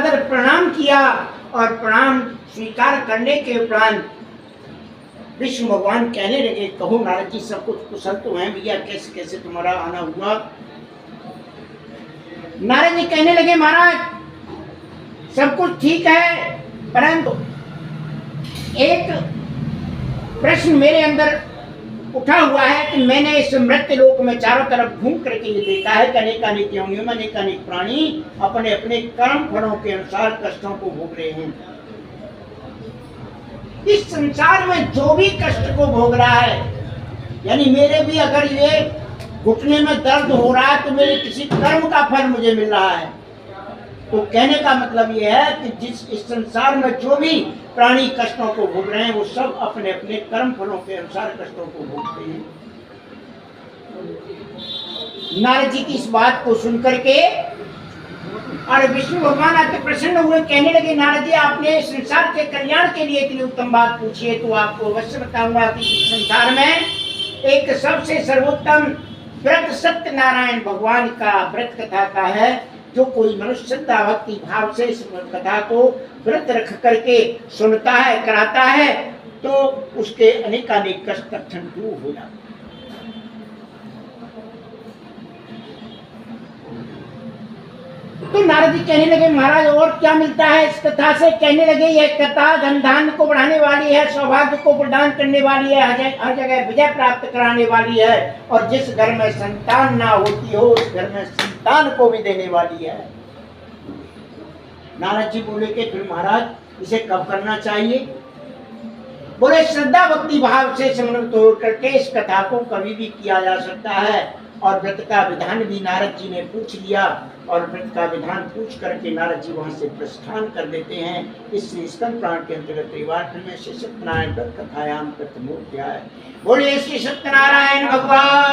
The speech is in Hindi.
सादर प्रणाम किया और प्रणाम स्वीकार करने के उपरांत विष्णु भगवान कहने लगे, कहो नारद जी सब कुछ कुशल तो है भैया, कैसे कैसे तुम्हारा आना हुआ। नारद जी कहने लगे, महाराज सब कुछ ठीक है, परंतु एक प्रश्न मेरे अंदर उठा हुआ है कि मैंने इस मृत्यु लोक में चारों तरफ घूम करके ये देखा है कि अनेकानेक योनियों में अनेकानेक प्राणी अपने अपने कर्म फलों के अनुसार कष्टों को भोग रहे हैं। इस संसार में जो भी कष्ट को भोग रहा है, यानी मेरे भी अगर ये घुटने में दर्द हो रहा है तो मेरे किसी कर्म का फल मुझे मिल रहा है। तो कहने का मतलब ये है कि जिस इस संसार में जो भी प्राणी कष्टों को भोग रहे हैं वो सब अपने अपने कर्म फलों के अनुसार कष्टों को भोगते हैं। नारद जी की इस बात को सुनकर के और विष्णु भगवान आके प्रसन्न हुए, कहने लगे, नारद जी आपने संसार के कल्याण के लिए इतनी उत्तम बात पूछी है तो आपको अवश्य बताऊंगा कि इस संसार में एक सबसे सर्वोत्तम व्रत सत्यनारायण भगवान का व्रत कथा का है। जो कोई मनुष्य श्रद्धा भक्ति भाव से इस कथा को व्रत रख करके सुनता है, कराता है, तो उसके अनेकानेक कष्ट तक्षण दूर हो जाते। तो नारद जी कहने लगे, महाराज और क्या मिलता है इस कथा से। कहने लगे, यह कथा धन धान्य को बढ़ाने वाली है, सौभाग्य को प्रदान करने वाली है, हर जगह विजय प्राप्त कराने वाली है, और जिस घर में संतान ना होती हो उस घर में संतान को भी देने वाली है। नारद जी बोले कि फिर महाराज इसे कब करना चाहिए। बोले श्रद्धा भक्ति भाव से समन्वित होकर के इस कथा को कभी भी किया जा सकता है। और व्रत का विधान भी नारद जी ने पूछ लिया और व्रत का विधान पूछ करके नारद जी वहां से प्रस्थान कर देते हैं। इसलिए स्कंद पुराण के अंतर्गत में श्री सत्यनारायण व्रत कथायाम प्रथमोध्याय। बोलिए श्री सत्यनारायण भगवान